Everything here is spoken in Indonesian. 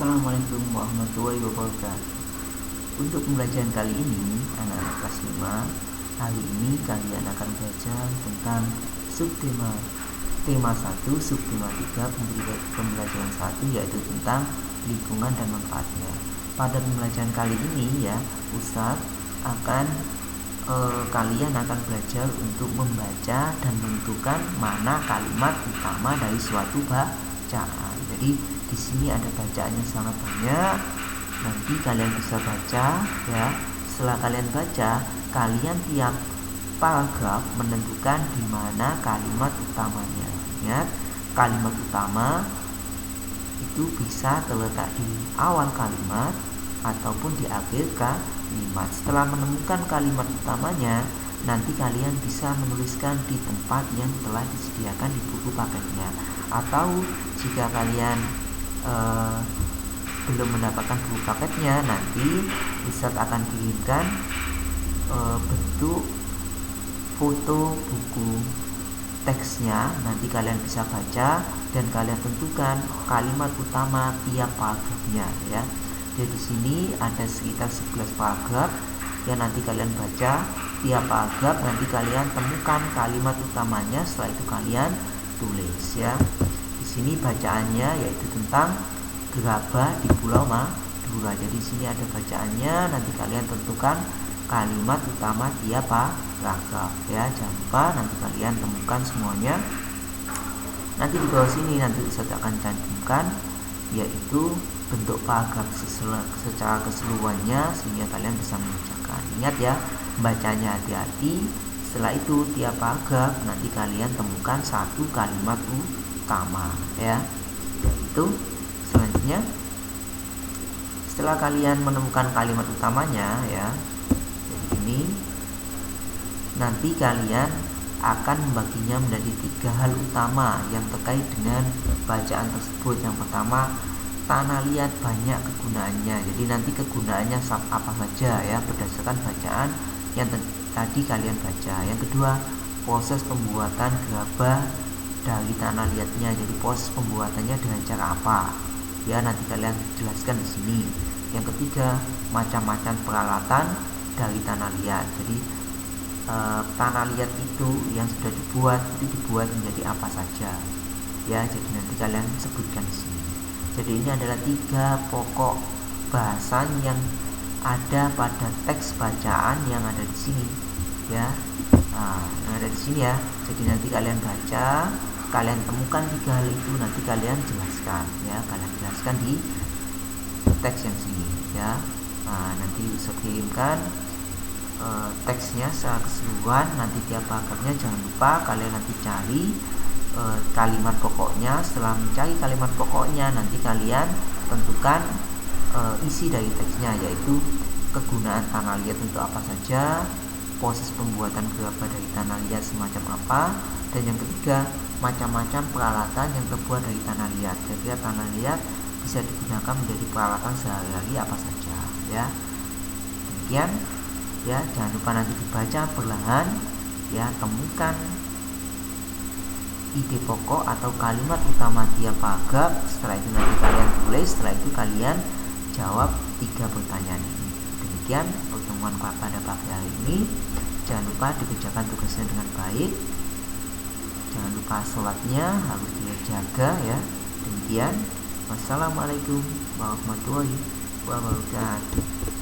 Assalamualaikum warahmatullahi wabarakatuh. Untuk pembelajaran kali ini, anak-anak kelas 5, hari ini kalian akan belajar tentang subtema tema 1, subtema 3, pembelajaran 1, yaitu tentang lingkungan dan manfaatnya. Pada pembelajaran kali ini ya, Ustadz akan kalian akan belajar untuk membaca dan menentukan mana kalimat utama dari suatu bacaan. Jadi di sini ada bacaannya sangat banyak. Nanti kalian bisa baca ya. Setelah kalian baca, kalian tiap paragraf menentukan di mana kalimat utamanya. Ingat, kalimat utama itu bisa terletak di awal kalimat ataupun di akhir kalimat. Setelah menemukan kalimat utamanya, nanti kalian bisa menuliskan di tempat yang telah disediakan di buku paketnya. Atau jika kalian belum mendapatkan buku paketnya, nanti Ustadz akan kirimkan bentuk foto buku teksnya. Nanti kalian bisa baca dan kalian tentukan kalimat utama tiap paragrafnya ya. Jadi di sini ada sekitar 11 paragraf yang nanti kalian baca. Tiap paragraf nanti kalian temukan kalimat utamanya, setelah itu kalian tulis ya. Di sini bacaannya yaitu tentang gerabah di Pulau Madura. Jadi di sini ada bacaannya, nanti kalian tentukan kalimat utama tiap paragraf ya. Jangan lupa nanti kalian temukan semuanya. Nanti di bawah sini nanti Ustaz akan cantumkan yaitu bentuk paragraf secara keseluruhannya sehingga kalian bisa membacakan. Ingat ya, bacanya hati-hati. Setelah itu tiap paragraf nanti kalian temukan satu kalimat utama ya. Itu selanjutnya, setelah kalian menemukan kalimat utamanya ya, jadi ini nanti kalian akan membaginya menjadi 3 hal utama yang terkait dengan bacaan tersebut. Yang pertama, tanah liat banyak kegunaannya. Jadi nanti kegunaannya apa saja ya berdasarkan bacaan yang tadi kalian baca. Yang kedua, proses pembuatan gerabah dari tanah liatnya. Jadi proses pembuatannya dengan cara apa? Ya nanti kalian jelaskan di sini. Yang ketiga, macam-macam peralatan dari tanah liat. Jadi tanah liat itu yang sudah dibuat itu dibuat menjadi apa saja? Ya, jadi nanti kalian sebutkan di sini. Jadi ini adalah 3 pokok bahasan yang ada pada teks bacaan yang ada di sini ya. Yang ada di sini ya. Jadi nanti kalian baca, kalian temukan 3 hal itu, nanti kalian jelaskan ya. Kalian jelaskan di teks yang sini ya. Nanti bisa kirimkan teksnya secara keseluruhan. Nanti tiap paragrafnya jangan lupa kalian nanti cari kalimat pokoknya. Setelah mencari kalimat pokoknya, nanti kalian tentukan isi dari teksnya, yaitu kegunaan tanah liat untuk apa saja, proses pembuatan gerabah dari tanah liat semacam apa, dan yang ketiga, macam-macam peralatan yang terbuat dari tanah liat. Jadi tanah liat bisa digunakan menjadi peralatan sehari-hari apa saja ya. Demikian ya, jangan lupa nanti dibaca perlahan ya. Temukan ide pokok atau kalimat utama tiap paragraf. Setelah itu nanti kalian tulis. Setelah itu kalian jawab 3 pertanyaan ini. Demikian pertemuan pada pagi hari ini. Jangan lupa dikerjakan tugasnya dengan baik. Jangan lupa sholatnya harus dijaga ya. Demikian. Wassalamualaikum warahmatullahi wabarakatuh.